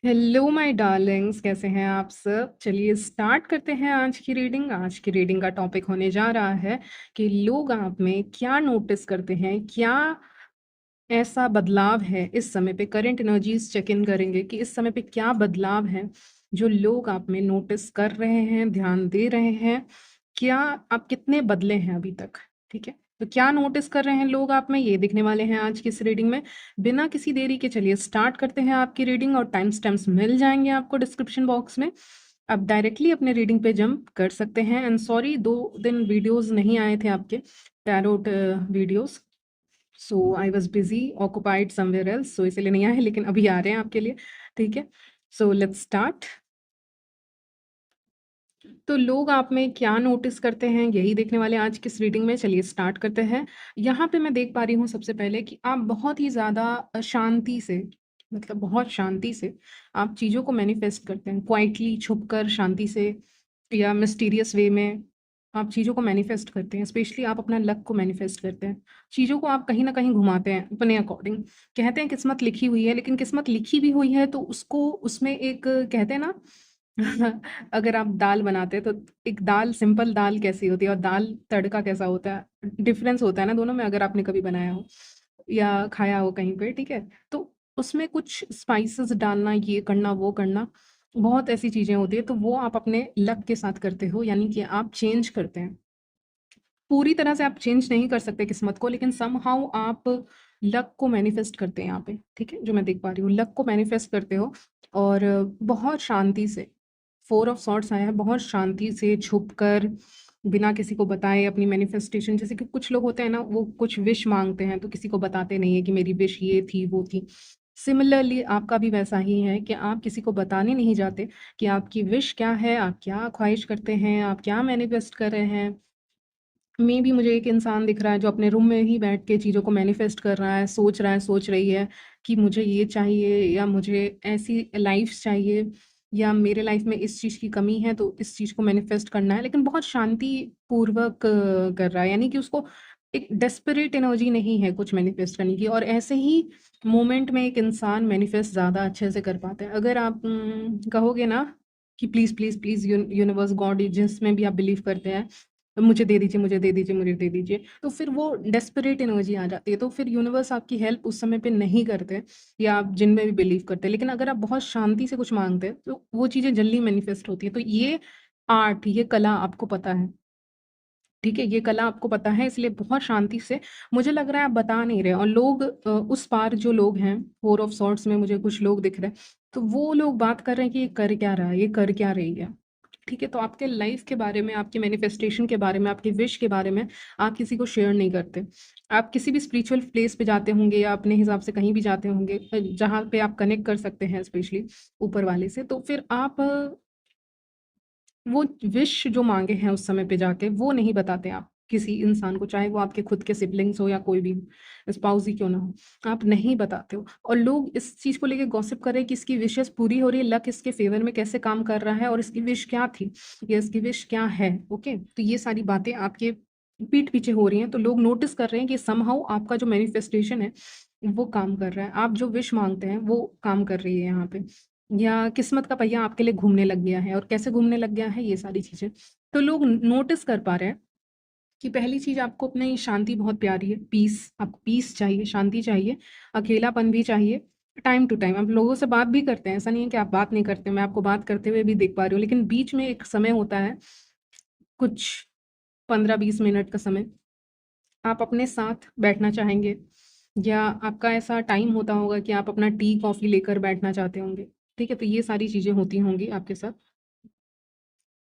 Hello my Darling's, कैसे हैं आप सब? चलिए स्टार्ट करते हैं आज की रीडिंग। आज की रीडिंग का टॉपिक होने जा रहा है कि लोग आप में क्या नोटिस करते हैं, क्या ऐसा बदलाव है इस समय पे। करंट एनर्जीज चेक इन करेंगे कि इस समय पे क्या बदलाव है जो लोग आप में नोटिस कर रहे हैं, ध्यान दे रहे हैं। क्या आप कितने बदले हैं अभी तक? ठीक है, तो क्या नोटिस कर रहे हैं लोग आप में, ये देखने वाले हैं आज की इस रीडिंग में। बिना किसी देरी के चलिए स्टार्ट करते हैं आपकी रीडिंग, और टाइम स्टैम्प्स मिल जाएंगे आपको डिस्क्रिप्शन बॉक्स में। आप डायरेक्टली अपने रीडिंग पे जंप कर सकते हैं। एंड सॉरी, 2 दिन वीडियोस नहीं आए थे आपके tarot videos, so I was busy occupied somewhere else, so इसीलिए नहीं आए, लेकिन अभी आ रहे हैं आपके लिए। ठीक है, सो लेट्स स्टार्ट। तो लोग आप में क्या नोटिस करते हैं, यही देखने वाले आज की इस रीडिंग में। चलिए स्टार्ट करते हैं। यहाँ पे मैं देख पा रही हूँ सबसे पहले कि आप बहुत ही ज़्यादा शांति से, मतलब बहुत शांति से आप चीज़ों को मैनिफेस्ट करते हैं, क्वाइटली छुपकर शांति से या मिस्टीरियस वे में आप चीज़ों को मैनिफेस्ट करते हैं। स्पेशली आप अपना लक को मैनिफेस्ट करते हैं। चीज़ों को आप कहीं ना कहीं घुमाते हैं अपने अकॉर्डिंग। कहते हैं किस्मत लिखी हुई है, लेकिन किस्मत लिखी भी हुई है तो उसको उसमें एक कहते हैं ना अगर आप दाल बनाते हैं तो एक दाल, सिंपल दाल कैसी होती है और दाल तड़का कैसा होता है, डिफरेंस होता है ना दोनों में, अगर आपने कभी बनाया हो या खाया हो कहीं पे। ठीक है, तो उसमें कुछ स्पाइसेस डालना, ये करना वो करना, बहुत ऐसी चीजें होती है। तो वो आप अपने लक के साथ करते हो, यानी कि आप चेंज करते हैं। पूरी तरह से आप चेंज नहीं कर सकते किस्मत को, लेकिन समहाउ आप लक को मैनिफेस्ट करते हैं यहाँ पे। ठीक है, जो मैं देख पा रही हूँ, लक को मैनिफेस्ट करते हो। और बहुत शांति से 4 ऑफ सॉर्ड्स आया है, बहुत शांति से छुप कर, बिना किसी को बताए अपनी मैनिफेस्टेशन। जैसे कि कुछ लोग होते हैं ना, वो कुछ विश मांगते हैं तो किसी को बताते नहीं है कि मेरी विश ये थी वो थी। सिमिलरली आपका भी वैसा ही है कि आप किसी को बताने नहीं जाते कि आपकी विश क्या है, आप क्या ख्वाहिश करते हैं, आप क्या मैनिफेस्ट कर रहे हैं। मे भी मुझे एक इंसान दिख रहा है जो अपने रूम में ही बैठ के चीज़ों को मैनिफेस्ट कर रहा है, सोच रही है कि मुझे ये चाहिए, या मुझे ऐसी लाइफ चाहिए, या मेरे लाइफ में इस चीज़ की कमी है तो इस चीज़ को मैनिफेस्ट करना है। लेकिन बहुत शांति पूर्वक कर रहा है, यानी कि उसको एक डेस्परेट एनर्जी नहीं है कुछ मैनिफेस्ट करने की। और ऐसे ही मोमेंट में एक इंसान मैनिफेस्ट ज़्यादा अच्छे से कर पाता है। अगर आप कहोगे ना कि please please please universe, God, जिसमें भी आप बिलीव करते हैं, मुझे दे दीजिए, मुझे दे दीजिए, मुझे दे दीजिए, तो फिर वो डेस्परेट एनर्जी आ जाती है। तो फिर यूनिवर्स आपकी हेल्प उस समय पे नहीं करते, या आप जिनमें भी बिलीव करते हैं। लेकिन अगर आप बहुत शांति से कुछ मांगते हैं तो वो चीज़ें जल्दी मैनिफेस्ट होती है। तो ये आर्ट, ये कला आपको पता है। ठीक है, ये कला आपको पता है, इसलिए बहुत शांति से, मुझे लग रहा है आप बता नहीं रहे। और लोग उस पार जो लोग हैं, 4 ऑफ सॉर्ड्स में मुझे कुछ लोग दिख रहे हैं, तो वो लोग बात कर रहे हैं कि ये कर क्या रहा है, ये कर क्या रही है। ठीक है, तो आपके लाइफ के बारे में, आपके मैनिफेस्टेशन के बारे में, आपकी विश के बारे में आप किसी को शेयर नहीं करते। आप किसी भी स्पिरिचुअल प्लेस पे जाते होंगे या अपने हिसाब से कहीं भी जाते होंगे जहाँ पे आप कनेक्ट कर सकते हैं स्पेशली ऊपर वाले से, तो फिर आप वो विश जो मांगे हैं उस समय पे जाके वो नहीं बताते आप किसी इंसान को, चाहे वो आपके खुद के सिबलिंग्स हो या कोई भी स्पाउस ही क्यों ना हो, आप नहीं बताते हो। और लोग इस चीज को लेके गॉसिप कर रहे हैं कि इसकी विशेस पूरी हो रही है, लक इसके फेवर में कैसे काम कर रहा है, और इसकी विश क्या थी या इसकी विश क्या है। ओके, तो ये सारी बातें आपके पीठ पीछे हो रही हैं। तो लोग नोटिस कर रहे हैं कि समहाउ आपका जो मैनिफेस्टेशन है वो काम कर रहा है, आप जो विश मांगते हैं वो काम कर रही है यहाँ पे, या किस्मत का पहिया आपके लिए घूमने लग गया है। और कैसे घूमने लग गया है, ये सारी चीजें तो लोग नोटिस कर पा रहे हैं कि पहली चीज, आपको अपनी शांति बहुत प्यारी है, पीस, आपको पीस चाहिए, शांति चाहिए, अकेलापन भी चाहिए। टाइम टू टाइम आप लोगों से बात भी करते हैं, ऐसा नहीं है कि आप बात नहीं करते, मैं आपको बात करते हुए भी देख पा रही हूँ। लेकिन बीच में एक समय होता है, कुछ 15-20 मिनट का समय, आप अपने साथ बैठना चाहेंगे, या आपका ऐसा टाइम होता होगा कि आप अपना टी कॉफी लेकर बैठना चाहते होंगे। ठीक है, तो ये सारी चीजें होती होंगी आपके साथ।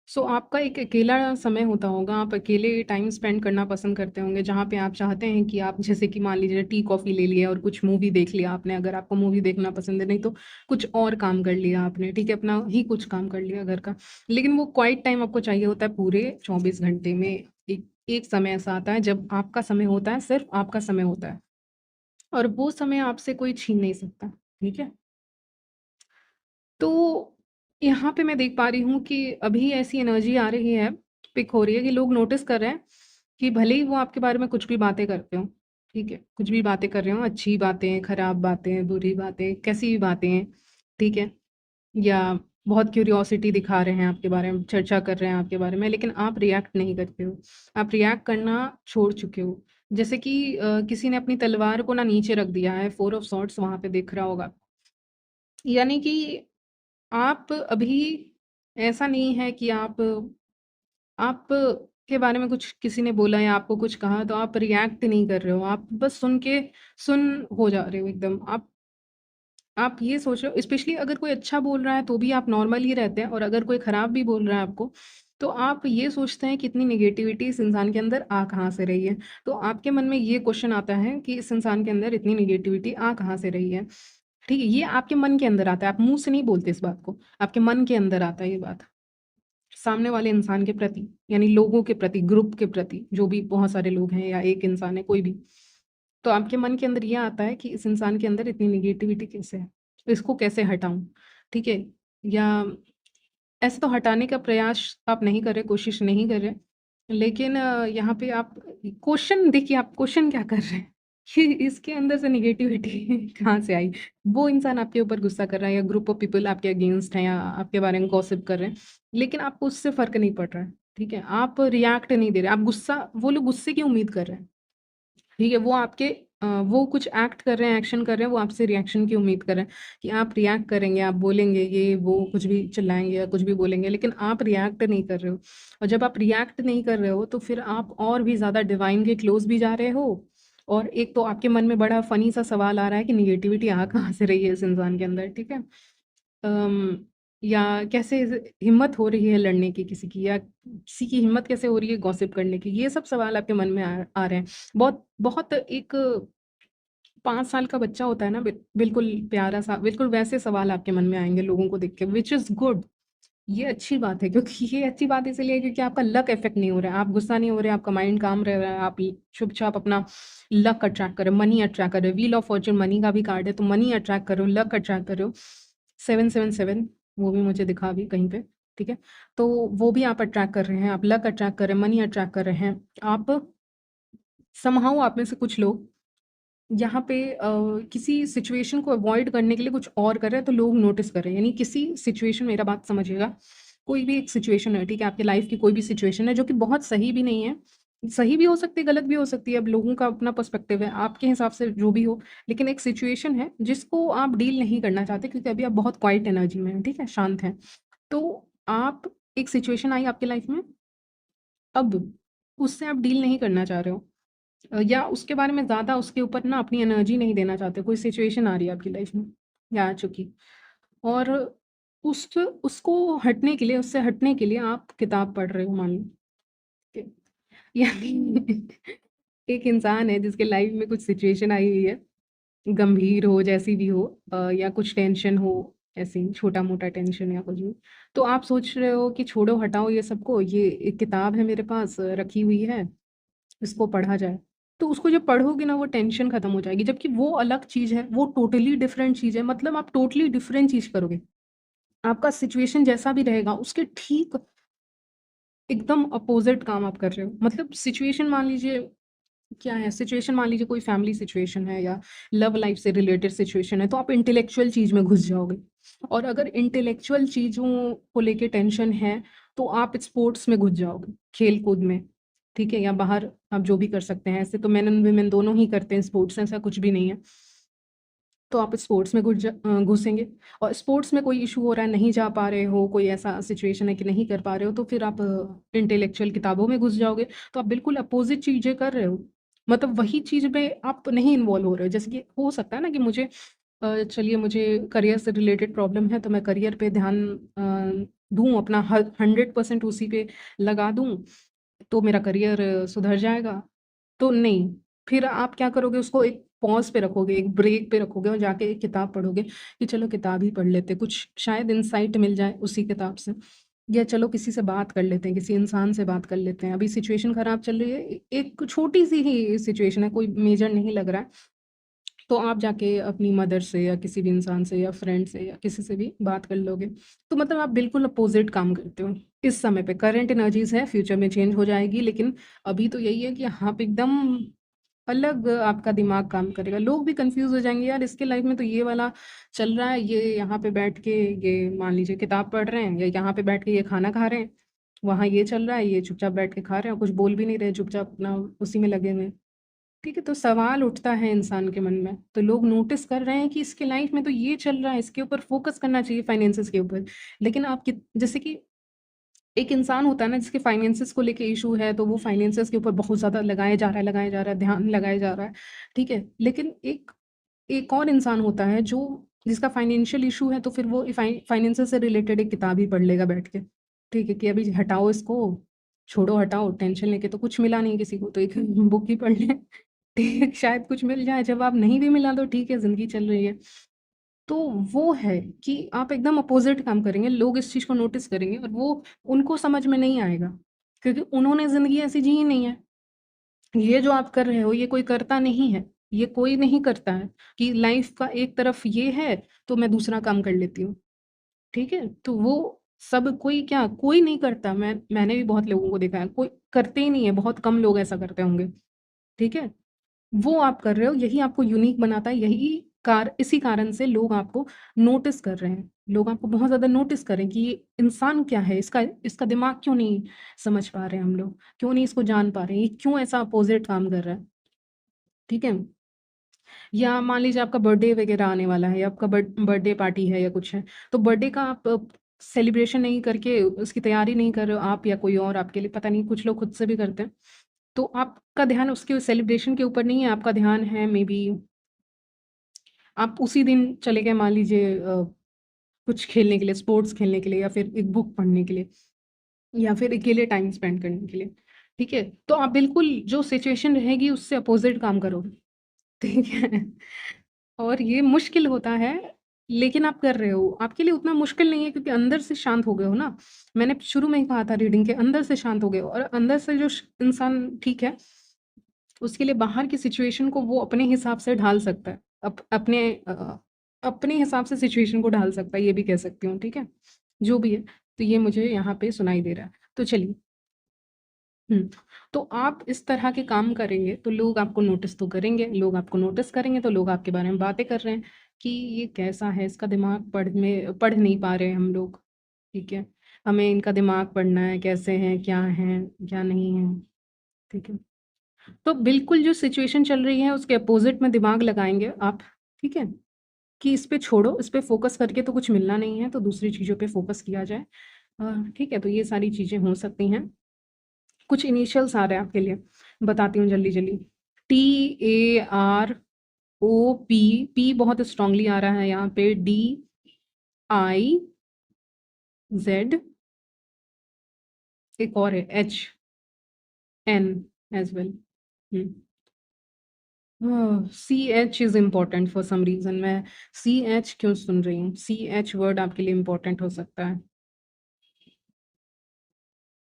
सो आपका एक अकेला समय होता होगा, आप अकेले टाइम स्पेंड करना पसंद करते होंगे, जहाँ पे आप चाहते हैं कि आप, जैसे कि मान लीजिए टी कॉफ़ी ले लिया और कुछ मूवी देख लिया आपने, अगर आपको मूवी देखना पसंद है, नहीं तो कुछ और काम कर लिया आपने। ठीक है, अपना ही कुछ काम कर लिया घर का। लेकिन वो क्वाइट टाइम आपको चाहिए होता है पूरे 24 घंटे में। एक एक समय ऐसा आता है जब आपका समय होता है, सिर्फ आपका समय होता है, और वो समय आपसे कोई छीन नहीं सकता। ठीक है, तो यहाँ पे मैं देख पा रही हूँ कि अभी ऐसी एनर्जी आ रही है, पिक हो रही है, कि लोग नोटिस कर रहे हैं कि भले ही वो आपके बारे में कुछ भी बातें करते हो, ठीक है, कुछ भी बातें कर रहे हो, अच्छी बातें, खराब बातें, बुरी बातें, कैसी भी बातें हैं, ठीक है, या बहुत क्यूरियोसिटी दिखा रहे हैं आपके बारे में, चर्चा कर रहे हैं आपके बारे में, लेकिन आप रिएक्ट नहीं करते हो। आप रिएक्ट करना छोड़ चुके हो। जैसे कि किसी ने अपनी तलवार को ना नीचे रख दिया है, 4 ऑफ सॉर्ड्स वहाँ पे दिख रहा होगा। यानी कि आप अभी ऐसा नहीं है कि आप के बारे में कुछ किसी ने बोला या आपको कुछ कहा तो आप रिएक्ट नहीं कर रहे हो। आप बस सुन हो जा रहे हो एकदम। आप ये सोच रहे हो, स्पेशली अगर कोई अच्छा बोल रहा है तो भी आप नॉर्मल ही रहते हैं, और अगर कोई खराब भी बोल रहा है आपको, तो आप ये सोचते हैं कि इतनी नेगेटिविटी इस इंसान के अंदर आ कहाँ से रही है। तो आपके मन में ये क्वेश्चन आता है कि इस इंसान के अंदर इतनी नेगेटिविटी आ कहाँ से रही है। ठीक है, ये आपके मन के अंदर आता है, आप मुंह से नहीं बोलते इस बात को, आपके मन के अंदर आता है ये बात। सामने वाले इंसान के प्रति, यानी लोगों के प्रति, ग्रुप के प्रति, जो भी बहुत सारे लोग हैं या एक इंसान है, कोई भी। तो आपके मन के अंदर ये आता है कि इस इंसान के अंदर इतनी नेगेटिविटी कैसे है, तो इसको कैसे हटाऊं। ठीक है, या ऐसे तो हटाने का प्रयास आप नहीं कर रहे, कोशिश नहीं कर रहे, लेकिन यहाँ पे आप क्वेश्चन देखिए, आप क्वेश्चन क्या कर रहे हैं कि इसके अंदर से नेगेटिविटी कहाँ से आई। वो इंसान आपके ऊपर गुस्सा कर रहा है, या ग्रुप ऑफ पीपल आपके अगेंस्ट है, या आपके बारे में गॉसिप कर रहे हैं, लेकिन आपको उससे फर्क नहीं पड़ रहा है। ठीक है, आप रिएक्ट नहीं दे रहे, आप गुस्सा, वो लोग गुस्से की उम्मीद कर रहे हैं। ठीक है, वो कुछ एक्ट कर रहे हैं, एक्शन कर रहे हैं, वो आपसे रिएक्शन की उम्मीद कर रहे हैं कि आप रिएक्ट करेंगे, आप बोलेंगे ये वो, कुछ भी चिल्लाएंगे या कुछ भी बोलेंगे, लेकिन आप रिएक्ट नहीं कर रहे हो। और जब आप रिएक्ट नहीं कर रहे हो तो फिर आप और भी ज़्यादा डिवाइन के क्लोज भी जा रहे हो। और एक तो आपके मन में बड़ा फनी सा सवाल आ रहा है कि निगेटिविटी आ कहाँ से रही है इस इंसान के अंदर। ठीक है, अम, या कैसे हिम्मत हो रही है लड़ने की किसी की, या किसी की हिम्मत कैसे हो रही है गॉसिप करने की, ये सब सवाल आपके मन में आ रहे हैं। बहुत बहुत एक 5 साल का बच्चा होता है ना, बिल्कुल प्यारा सा, बिल्कुल वैसे सवाल आपके मन में आएंगे लोगों को देख के, विच इज़ गुड। ये अच्छी बात है, क्योंकि ये अच्छी बात इसलिए है क्योंकि आपका लक इफेक्ट नहीं हो रहा है, आप गुस्सा नहीं हो रहे, आपका माइंड काम रह रहा है, आप चुपचाप अपना लक अट्रैक्ट कर रहे हो, मनी अट्रैक्ट कर रहे हो। व्हील ऑफ फॉर्च्यून मनी का भी कार्ड है, तो मनी अट्रैक्ट कर रहे हो, लक अट्रैक्ट कर रहे हो। 777 वो भी मुझे दिखा भी कहीं पे। ठीक है, तो वो भी आप अट्रैक्ट कर रहे हैं, आप लक अट्रैक्ट कर रहे हैं, मनी अट्रैक्ट कर रहे हैं। आप समहाउ, आप में से कुछ लोग यहाँ पे किसी सिचुएशन को अवॉइड करने के लिए कुछ और कर रहे हैं, तो लोग नोटिस कर रहे हैं। यानी किसी सिचुएशन, मेरा बात समझिएगा, कोई भी एक सिचुएशन है, ठीक है, आपके लाइफ की कोई भी सिचुएशन है जो कि बहुत सही भी नहीं है, सही भी हो सकती है, गलत भी हो सकती है, अब लोगों का अपना पर्सपेक्टिव है, आपके हिसाब से जो भी हो, लेकिन एक सिचुएशन है जिसको आप डील नहीं करना चाहते क्योंकि अभी आप बहुत क्वाइट एनर्जी में हैं, ठीक है, शांत हैं। तो आप, एक सिचुएशन आई आपकी लाइफ में, अब उससे आप डील नहीं करना चाह रहे हो, या उसके बारे में ज़्यादा उसके ऊपर ना अपनी एनर्जी नहीं देना चाहते, कोई सिचुएशन आ रही है आपकी लाइफ में या आ चुकी, और उसको हटने के लिए, उससे हटने के लिए आप किताब पढ़ रहे हो, मान लो। ठीक है? यानी एक इंसान है जिसके लाइफ में कुछ सिचुएशन आई हुई है, गंभीर हो जैसी भी हो, या कुछ टेंशन हो, ऐसे ही छोटा मोटा टेंशन या कुछ भी, तो आप सोच रहे हो कि छोड़ो, हटाओ ये सबको, ये एक किताब है मेरे पास रखी हुई है, इसको पढ़ा जाए। तो उसको जब पढ़ोगे ना, वो टेंशन खत्म हो जाएगी, जबकि वो अलग चीज़ है, वो टोटली डिफरेंट चीज़ है, मतलब आप टोटली डिफरेंट चीज़ करोगे। आपका सिचुएशन जैसा भी रहेगा, उसके ठीक एकदम अपोज़िट काम आप कर रहे हो। मतलब सिचुएशन मान लीजिए, क्या है सिचुएशन, मान लीजिए कोई फैमिली सिचुएशन है या लव लाइफ से रिलेटेड सिचुएशन है, तो आप इंटेलेक्चुअल चीज़ में घुस जाओगे। और अगर इंटेलेक्चुअल चीज़ों को लेके टेंशन है, तो आप स्पोर्ट्स में घुस जाओगे, खेल-कूद में, ठीक है? या बाहर आप जो भी कर सकते हैं, ऐसे तो मेन एंड वुमेन दोनों ही करते हैं स्पोर्ट्स, ऐसा कुछ भी नहीं है। तो आप स्पोर्ट्स में घुसेंगे, और स्पोर्ट्स में कोई इशू हो रहा है, नहीं जा पा रहे हो, कोई ऐसा सिचुएशन है कि नहीं कर पा रहे हो, तो फिर आप इंटेलेक्चुअल किताबों में घुस जाओगे, तो आप बिल्कुल अपोज़िट चीज़ें कर रहे हो। मतलब वही चीज़ में आप नहीं इन्वॉल्व हो रहे हो। जैसे कि हो सकता है ना कि चलिए मुझे करियर से रिलेटेड प्रॉब्लम है, तो मैं करियर पे ध्यान दूँ अपना, ह 100% उसी पे लगा दूँ, तो मेरा करियर सुधर जाएगा। तो नहीं, फिर आप क्या करोगे, उसको एक पॉज़ पे रखोगे, एक ब्रेक पे रखोगे और जाके एक किताब पढ़ोगे कि चलो किताब ही पढ़ लेते हैं, कुछ शायद इनसाइट मिल जाए उसी किताब से। या चलो किसी से बात कर लेते हैं, किसी इंसान से बात कर लेते हैं। अभी सिचुएशन ख़राब चल रही है, एक छोटी-सी ही सिचुएशन है, कोई मेजर नहीं लग रहा है। तो आप जाके अपनी मदर से या किसी भी इंसान से या फ्रेंड से या किसी से भी बात कर लोगे। तो मतलब आप बिल्कुल अपोज़िट काम करते हो। इस समय पे करंट एनर्जीज़ है, फ्यूचर में चेंज हो जाएगी, लेकिन अभी तो यही है कि आप एकदम अलग आपका दिमाग काम करेगा। लोग भी कंफ्यूज हो जाएंगे, यार इसके लाइफ में तो ये वाला चल रहा है, ये यहाँ पे बैठ के ये मान लीजिए किताब पढ़ रहे हैं, या यहाँ पे बैठ के ये खाना खा रहे हैं, वहाँ ये चल रहा है, ये चुपचाप बैठ के खा रहे हैं, कुछ बोल भी नहीं रहे, चुपचाप अपना उसी में लगे हुए हैं। ठीक है, तो सवाल उठता है इंसान के मन में, तो लोग नोटिस कर रहे हैं कि इसके लाइफ में तो ये चल रहा है, इसके ऊपर फोकस करना चाहिए फाइनेंसेस के ऊपर। लेकिन आप जैसे कि एक इंसान होता है ना जिसके फाइनेंसेस को लेके इशू है, तो वो फाइनेंसेस के ऊपर बहुत ज़्यादा लगाया जा रहा है, ध्यान लगाया जा रहा है, ठीक है। लेकिन एक एक और इंसान होता है जो जिसका फाइनेंशियल इशू है, तो फिर वो फाइनेंसेस से रिलेटेड एक किताब ही पढ़ लेगा बैठ के, ठीक है, कि अभी हटाओ इसको, छोड़ो हटाओ, टेंशन लेके तो कुछ मिला नहीं किसी को, तो एक बुक ही पढ़ लें, ठीक, शायद कुछ मिल जाए, जब आप नहीं भी मिला तो ठीक है, ज़िंदगी चल रही है। तो वो है कि आप एकदम अपोज़िट काम करेंगे, लोग इस चीज़ को नोटिस करेंगे और वो उनको समझ में नहीं आएगा, क्योंकि उन्होंने ज़िंदगी ऐसी जी ही नहीं है। ये जो आप कर रहे हो, ये कोई करता नहीं है, ये कोई नहीं करता है कि लाइफ़ का एक तरफ ये है, तो मैं दूसरा काम कर लेती हूँ, ठीक है? तो वो सब कोई क्या कोई नहीं करता, मैंने भी बहुत लोगों को देखा है, कोई करते ही नहीं है, बहुत कम लोग ऐसा करते होंगे, ठीक है? वो आप कर रहे हो, यही आपको यूनिक बनाता है, इसी कारण से लोग आपको नोटिस कर रहे हैं। लोग आपको बहुत ज़्यादा नोटिस कर रहे हैं कि ये इंसान क्या है? इसका इसका दिमाग क्यों नहीं समझ पा रहे हैं हम लोग? क्यों नहीं इसको जान पा रहे हैं? ये क्यों ऐसा अपोज़िट काम कर रहा है? ठीक है? या मान लीजिए आपका बर्थडे वगैरह आने वाला है, या आपका बर्थडे पार्टी है या कुछ है, तो बर्थडे का आप सेलिब्रेशन नहीं करके, उसकी तैयारी नहीं कर रहे हो आप या कोई और आपके लिए, पता नहीं, कुछ लोग खुद से भी करते हैं। तो आपका ध्यान उसके सेलिब्रेशन के ऊपर नहीं है, आपका ध्यान है मे बी आप उसी दिन चले गए मान लीजिए कुछ खेलने के लिए, स्पोर्ट्स खेलने के लिए, या फिर एक बुक पढ़ने के लिए, या फिर अकेले टाइम स्पेंड करने के लिए, ठीक है? तो आप बिल्कुल जो सिचुएशन रहेगी उससे अपोज़िट काम करोगे, ठीक है? और ये मुश्किल होता है, लेकिन आप कर रहे हो। आपके लिए उतना मुश्किल नहीं है क्योंकि अंदर से शांत हो गए हो ना। मैंने शुरू में ही कहा था रीडिंग के, अंदर से शांत हो गए हो, और अंदर से जो श इंसान ठीक है, उसके लिए बाहर की सिचुएशन को वो अपने हिसाब से ढाल सकता है। अपने हिसाब से सिचुएशन को ढाल सकता है, ये भी कह सकती हूँ, ठीक है? जो भी है, तो ये मुझे यहाँ पे सुनाई दे रहा है। तो चलिए, हुँ, तो आप इस तरह के काम करेंगे, तो लोग आपको नोटिस तो करेंगे, लोग आपको नोटिस करेंगे, तो लोग आपके बारे में बातें कर रहे हैं कि ये कैसा है, इसका दिमाग पढ़ नहीं पा रहे हैं हम लोग, ठीक है? हमें इनका दिमाग पढ़ना है, कैसे हैं, क्या नहीं है, ठीक है? तो बिल्कुल जो सिचुएशन चल रही है उसके अपोज़िट में दिमाग लगाएँगे आप, ठीक है? कि इस पे छोड़ो, इस पे फ़ोकस करके तो कुछ मिलना नहीं है, तो दूसरी चीज़ों पे फ़ोकस किया जाए। ठीक है? तो ये सारी चीज़ें हो सकती हैं। कुछ इनिशियल्स आ रहे हैं आपके लिए, बताती हूँ जल्दी-जल्दी। TAROP, पी बहुत स्ट्रॉन्गली आ रहा है यहाँ पे, DIZ, एक और है HN एज़ वेल। हुँ। CH is important for some reason, मैं CH क्यों सुन रही हूँ? CH वर्ड आपके लिए इम्पोर्टेंट हो सकता है।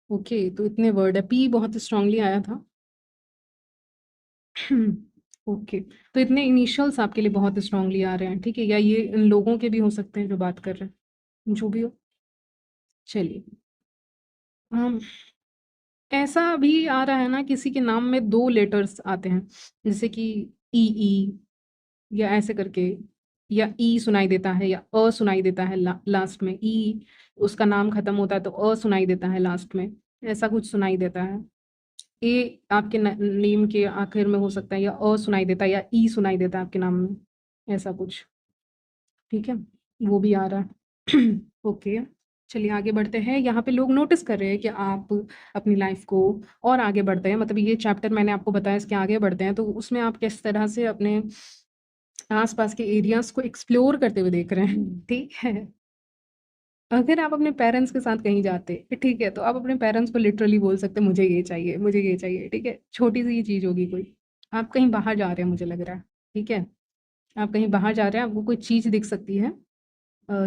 ओके, तो इतने वर्ड है, P बहुत स्ट्रॉन्गली आया था। ओके, तो इतने इनिशियल्स आपके लिए बहुत स्ट्रॉन्गली आ रहे हैं, ठीक है? या ये इन लोगों के भी हो सकते हैं जो बात कर रहे हैं, जो भी हो। चलिए, अम, ऐसा भी आ रहा है ना, किसी के नाम में 2 लेटर्स आते हैं, जैसे कि EE या ऐसे करके, या ई सुनाई देता है या सुनाई देता है लास्ट में, ई उसका नाम खत्म होता है तो सुनाई देता है लास्ट में, ऐसा कुछ सुनाई देता है। ए आपके नेम के आखिर में हो सकता है, या सुनाई देता है, या ई सुनाई देता है आपके नाम में, ऐसा कुछ, ठीक है? वो भी आ रहा है। ओके, चलिए आगे बढ़ते हैं। यहाँ पे लोग नोटिस कर रहे हैं कि आप अपनी लाइफ को और आगे बढ़ते हैं, मतलब ये चैप्टर मैंने आपको बताया, इसके आगे बढ़ते हैं, तो उसमें आप किस तरह से अपने आस-पास के एरियाज़ को एक्सप्लोर करते हुए देख रहे हैं, ठीक है? अगर आप अपने पेरेंट्स के साथ कहीं जाते, ठीक है, तो आप अपने पेरेंट्स को लिटरली बोल सकते हैं, मुझे ये चाहिए, ठीक है? छोटी-सी ही चीज़ होगी कोई। आप कहीं बाहर जा रहे हैं मुझे लग रहा है, ठीक है? आप कहीं बाहर जा रहे हैं, आपको कोई चीज़ दिख सकती है,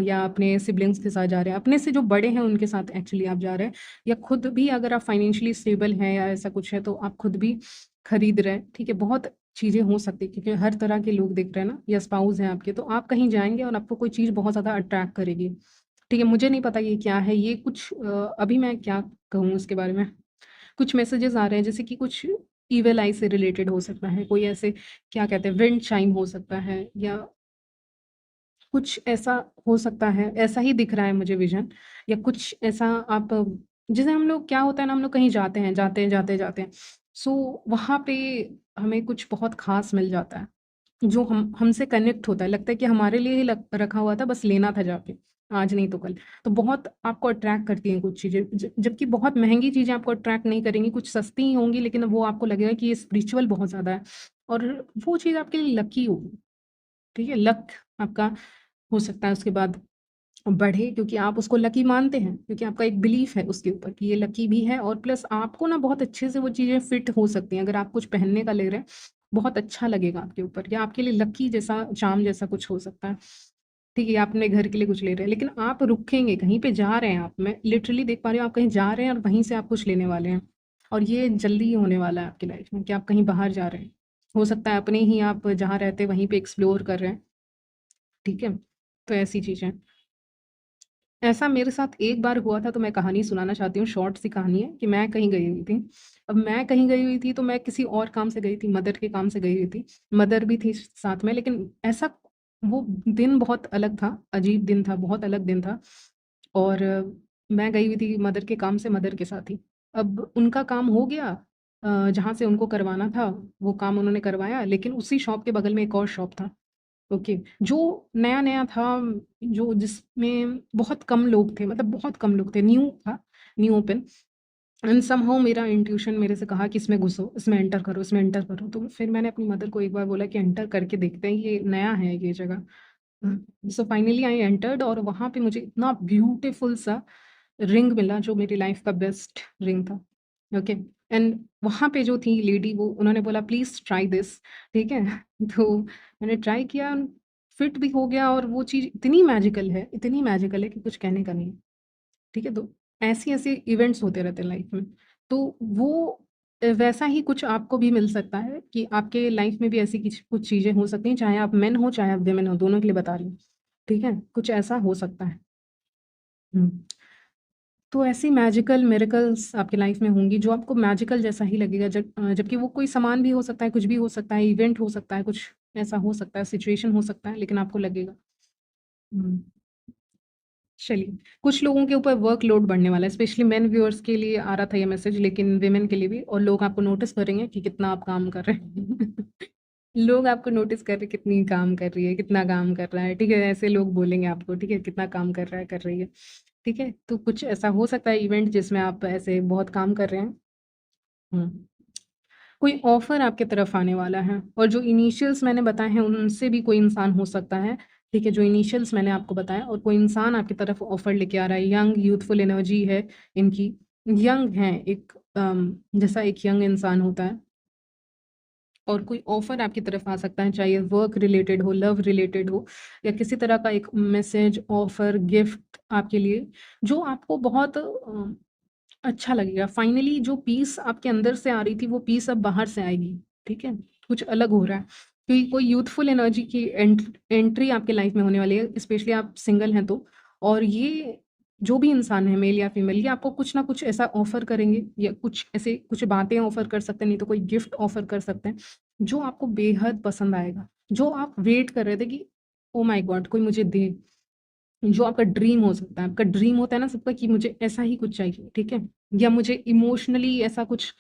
या अपने सिब्लिंग्स के साथ जा रहे हैं, अपने से जो बड़े हैं उनके साथ एक्चुअली आप जा रहे हैं, या खुद भी अगर आप फाइनेंशियली स्टेबल हैं या ऐसा कुछ है, तो आप खुद भी खरीद रहे हैं, ठीक है? बहुत चीज़ें हो सकती हैं क्योंकि हर तरह के लोग दिख रहे हैं ना, या स्पाउस हैं आपके, तो आप कहीं जाएँगे और आपको कोई चीज़ बहुत ज़्यादा अट्रैक्ट करेगी, ठीक है? मुझे नहीं पता ये क्या है, ये कुछ अभी मैं क्या कहूँ इसके बारे में? कुछ मैसेजेस आ रहे हैं जैसे कि कुछ ईविल आई से रिलेटेड हो सकता है, कोई ऐसे क्या कहते हैं विंड चाइम हो सकता है, या कुछ ऐसा हो सकता है, ऐसा ही दिख रहा है मुझे विज़न, या कुछ ऐसा आप जैसे हम लोग क्या होता है ना, हम लोग कहीं जाते हैं, जाते हैं, सो वहाँ पे हमें कुछ बहुत ख़ास मिल जाता है, जो हम हमसे कनेक्ट होता है, लगता है कि हमारे लिए ही रखा हुआ था, बस लेना था जाके, आज नहीं तो कल। तो बहुत आपको अट्रैक्ट करती हैं कुछ चीज़ें, जबकि बहुत महंगी चीज़ें आपको अट्रैक्ट नहीं करेंगी, कुछ सस्ती ही होंगी, लेकिन वो आपको लगेगा कि ये स्पिरिचुअल बहुत ज़्यादा है, और वो चीज़ आपके लिए लकी होगी। ठीक है, लक आपका हो सकता है उसके बाद बढ़े, क्योंकि आप उसको लकी मानते हैं, क्योंकि आपका एक बिलीफ है उसके ऊपर कि ये लकी भी है, और प्लस आपको ना बहुत अच्छे से वो चीज़ें फिट हो सकती हैं। अगर आप कुछ पहनने का ले रहे हैं, बहुत अच्छा लगेगा आपके ऊपर, या आपके लिए लकी जैसा चार्म जैसा कुछ हो सकता है। ठीक है, आप अपने घर के लिए कुछ ले रहे हैं, लेकिन आप रुकेंगे, कहीं पे जा रहे हैं आप, मैं लिटरली देख पा रही हूँ, आप कहीं जा रहे हैं और वहीं से आप कुछ लेने वाले हैं, और ये जल्दी ही होने वाला है आपकी लाइफ में कि आप कहीं बाहर जा रहे हैं। हो सकता है अपने ही आप जहाँ रहते हैं वहीं पे एक्सप्लोर कर रहे हैं। ठीक है? तो ऐसी चीज़ें। ऐसा मेरे साथ एक बार हुआ था, तो मैं कहानी सुनाना चाहती हूँ, शॉर्ट सी कहानी है कि मैं कहीं गई हुई थी। अब मैं कहीं गई हुई थी, तो मैं किसी और काम से गई थी, मदर के काम से गई हुई थी। मदर भी थी साथ में, लेकिन ऐसा वो दिन बहुत अलग था, अजीब दिन था, बहुत अलग दिन था, और मैं गई हुई थी मदर के काम से, मदर के साथ ही। अब उनका काम हो गया, जहाँ से उनको करवाना था, वो काम उन्होंने करवाया, लेकिन उसी शॉप के बगल में एक और शॉप था। ओके, जो नया-नया था, जो जिसमें बहुत कम लोग थे, मतलब बहुत कम लोग थे, न्यू था, न्यू ओपन, एंड समहाउ मेरा इंट्यूशन मेरे से कहा कि इसमें घुसो, इसमें एंटर करो, इसमें एंटर करो। तो फिर मैंने अपनी मदर को एक बार बोला कि एंटर करके देखते हैं, ये नया है ये जगह। सो फाइनली आई एंटर्ड, और वहाँ पे मुझे इतना ब्यूटीफुल सा रिंग मिला, जो मेरी लाइफ का बेस्ट रिंग था। ओके, एंड वहाँ पे जो थी लेडी, वो उन्होंने बोला प्लीज़ ट्राई दिस। ठीक है? तो मैंने ट्राई किया, फिट भी हो गया, और वो चीज़ इतनी मैजिकल है कि कुछ कहने का नहीं है। ठीक है? तो ऐसी-ऐसी इवेंट्स होते रहते हैं लाइफ में। तो वो वैसा ही कुछ आपको भी मिल सकता है कि आपके लाइफ में भी ऐसी कुछ चीज़ें हो सकती हैं, चाहे आप मेन हो, चाहे आप वुमेन हो, दोनों के लिए बता रही हूँ। ठीक है? कुछ ऐसा हो सकता है। हुँ। तो ऐसी मैजिकल मिरेकल्स आपकी लाइफ में होंगी, जो आपको मैजिकल जैसा ही लगेगा, जबकि वो कोई सामान भी हो सकता है, कुछ भी हो सकता है, इवेंट हो सकता है, कुछ ऐसा हो सकता है, सिचुएशन हो सकता है, लेकिन आपको लगेगा। हुँ। चलिए, कुछ लोगों के ऊपर वर्कलोड बढ़ने वाला है, स्पेशली मेन व्यूअर्स के लिए आ रहा था ये मैसेज, लेकिन वुमेन के लिए भी, और लोग आपको नोटिस करेंगे कि कितना आप काम कर रहे हैं। लोग आपको नोटिस कर रहे हैं, कितनी काम कर रही है, कितना काम कर रहा है, ठीक है? ऐसे लोग बोलेंगे आपको, ठीक है? कितना काम कर रहा है, कर रही है, ठीक है? तो कुछ ऐसा हो सकता है इवेंट जिसमें आप ऐसे बहुत काम कर रहे हैं। हुँ। कोई ऑफ़र आपकी तरफ आने वाला है, और जो इनिशियल्स मैंने बताए हैं, उनसे भी कोई इंसान हो सकता है, ठीक है? जो इनिशियल्स मैंने आपको बताया, और कोई इंसान आपकी तरफ ऑफ़र लेके आ रहा है, यंग यूथफुल एनर्जी है इनकी, यंग हैं, एक जैसा एक यंग इंसान होता है, और कोई ऑफ़र आपकी तरफ आ सकता है, चाहे वर्क रिलेटेड हो, लव रिलेटेड हो, या किसी तरह का एक मैसेज, ऑफ़र, गिफ्ट आपके लिए, जो आपको बहुत अच्छा लगेगा। फाइनली जो पीस आपके अंदर से आ रही थी, वो पीस अब बाहर से आएगी, ठीक है? कुछ अलग हो रहा है, क्योंकि कोई यूथफुल एनर्जी की एंट्री आपके लाइफ में होने वाली है, स्पेशली आप सिंगल हैं तो। और ये जो भी इंसान है, मेल या फीमेल, ये आपको कुछ ना कुछ ऐसा ऑफ़र करेंगे, या कुछ ऐसे कुछ बातें ऑफ़र कर सकते हैं, नहीं तो कोई गिफ्ट ऑफ़र कर सकते हैं, जो आपको बेहद पसंद आएगा। जो आप वेट कर रहे थे कि ओह माय गॉड! कोई मुझे दे। जो आपका ड्रीम हो सकता है, आपका ड्रीम होता है ना सबका कि मुझे ऐसा ही कुछ चाहिए, ठीक है? या मुझे इमोशनली ऐसा कुछ,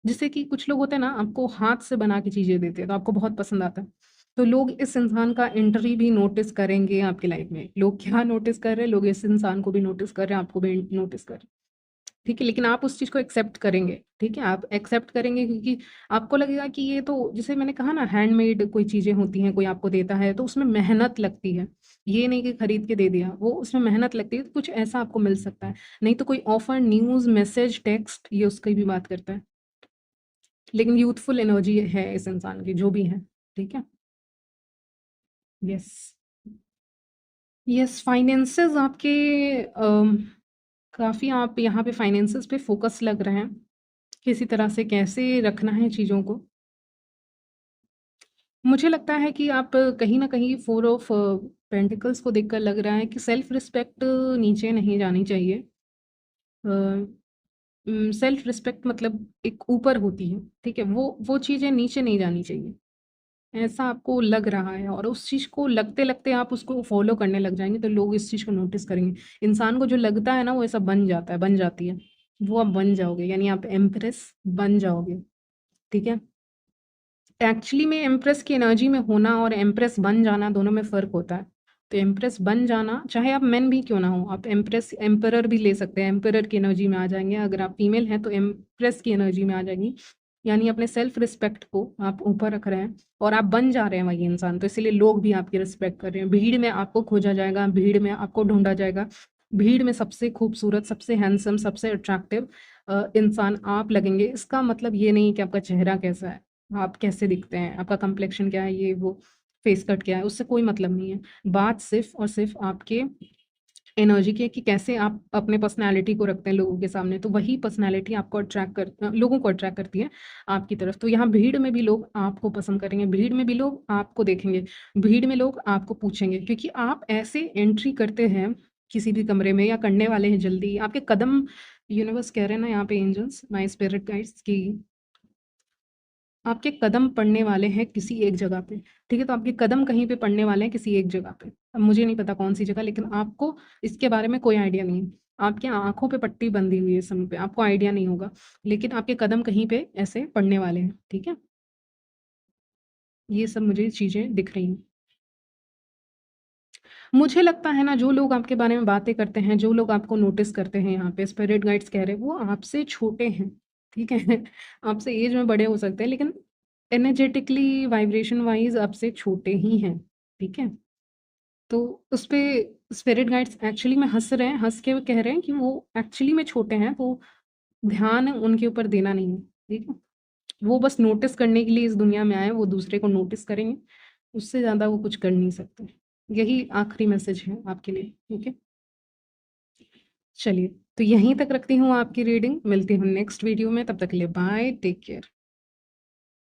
जैसे कि कुछ लोग होते हैं ना, आपको हाथ से बना के चीज़ें देते हैं, तो आपको बहुत पसंद आता है। तो लोग इस इंसान का एंट्री भी नोटिस करेंगे आपकी लाइफ में। लोग क्या नोटिस कर रहे हैं, लोग इस इंसान को भी नोटिस कर रहे हैं, आपको भी नोटिस कर रहे हैं। ठीक है, लेकिन आप उस चीज़ को एक्सेप्ट करेंगे, ठीक है? आप एक्सेप्ट करेंगे, क्योंकि आपको लगेगा कि ये तो, जैसे मैंने कहा ना, हैंडमेड कोई चीज़ें होती हैं, कोई आपको देता है, तो उसमें मेहनत लगती है। ये नहीं कि खरीद के दे दिया, वो उसमें मेहनत लगती है, तो कुछ ऐसा आपको मिल सकता है। नहीं तो कोई ऑफ़र, न्यूज़, मैसेज, टेक्स्ट, ये उसकी भी बात करता है। लेकिन यूथफुल एनर्जी है इस इंसान की, जो भी है, ठीक है? येस। येस, फाइनेंसेस आपके काफ़ी, आप यहाँ पे फाइनेंसेस पे फ़ोकस लग रहे हैं। किसी तरह से कैसे रखना है चीज़ों को। मुझे लगता है कि आप कहीं न कहीं 4 ऑफ पेंटिकल्स को देखकर लग रहा है कि सेल्फ रिस्पेक्ट नीचे नहीं जानी चाहिए। सेल्फ रिस्पेक्ट मतलब एक ऊपर होती है, ठीक है? वो चीज़ें नीचे नहीं जानी चाहिए। ऐसा आपको लग रहा है और उस चीज़ को लगते-लगते आप उसको फ़ॉलो करने लग जाएँगे, तो लोग इस चीज़ को नोटिस करेंगे। इंसान को जो लगता है ना, वो ऐसा बन जाता है, बन जाती है। वो आप बन जाओगे, यानी आप इम्प्रेस बन जाओगे, ठीक है? एक्चुअली में इम्प्रेस की एनर्जी में होना और इम्प्रेस बन जाना दोनों में फ़र्क होता है। तो इम्प्रेस बन जाना, चाहे आप मेन भी क्यों ना हो, आप इम्प्रेस एम्परर भी ले सकते हैं, एम्परर की एनर्जी में आ जाएँगे। अगर आप फीमेल हैं, तो इम्प्रेस की एनर्जी में आ जाएँगी। यानी अपने सेल्फ रिस्पेक्ट को आप ऊपर रख रहे हैं और आप बन जा रहे हैं वही इंसान, तो इसीलिए लोग भी आपकी रिस्पेक्ट कर रहे हैं। भीड़ में आपको खोजा जाएगा, भीड़ में आपको ढूँढा जाएगा। भीड़ में सबसे खूबसूरत, सबसे हैंडसम, सबसे अट्रैक्टिव इंसान आप लगेंगे। इसका मतलब ये नहीं कि आपका चेहरा कैसा है, आप कैसे दिखते हैं, आपका कम्प्लेक्शन क्या है, ये वो, फेस कट क्या है, उससे कोई मतलब नहीं है। बात सिर्फ़ और सिर्फ़ आपके एनर्जी की है कि कैसे आप अपने पर्सनैलिटी को रखते हैं लोगों के सामने, तो वही पर्सनैलिटी आपको लोगों को अट्रैक्ट करती है आपकी तरफ। तो यहाँ भीड़ में भी लोग आपको पसंद करेंगे, भीड़ में भी लोग आपको देखेंगे, भीड़ में लोग आपको पूछेंगे क्योंकि आप ऐसे एंट्री करते हैं किसी भी कमरे में या करने वाले हैं जल्दी। आपके कदम यूनिवर्स कह रहे हैं ना यहाँ पे एंजल्स, माय स्पिरिट गाइड्स कि आपके कदम पड़ने वाले हैं किसी एक जगह पे, ठीक है? तो आपके कदम कहीं पे पड़ने वाले हैं किसी एक जगह पे। अब मुझे नहीं पता कौन-सी जगह, लेकिन आपको इसके बारे में कोई आइडिया नहीं है। आपकी आँखों पे पट्टी बंधी हुई है इस समय पे, आपको आइडिया नहीं होगा, लेकिन आपके कदम कहीं पे ऐसे पड़ने वाले हैं, ठीक है? ये सब मुझे चीज़ें दिख रही हैं। मुझे लगता है ना, जो लोग आपके बारे में बातें करते हैं, जो लोग आपको नोटिस करते हैं यहाँ पे स्पिरिट गाइड्स कह रहे हैं, वो आपसे छोटे हैं, ठीक है? आपसे एज में बड़े हो सकते हैं, लेकिन एनर्जेटिकली, वाइब्रेशन वाइज़ आपसे छोटे ही हैं, ठीक है? तो उसपे स्पिरिट गाइड्स एक्चुअली में हँस रहे हैं, हँस के वो कह रहे हैं कि वो एक्चुअली में छोटे हैं, तो ध्यान उनके ऊपर देना नहीं है, ठीक है? वो बस नोटिस करने के लिए इस दुनिया में आए हैं, वो दूसरे को नोटिस करेंगे, उससे ज़्यादा वो कुछ कर नहीं सकते। यही आखिरी मैसेज है आपके लिए, ठीक है? चलिए, तो यहीं तक रखती हूँ आपकी रीडिंग, मिलती हूँ नेक्स्ट वीडियो में, तब तक के लिए बाय, टेक केयर।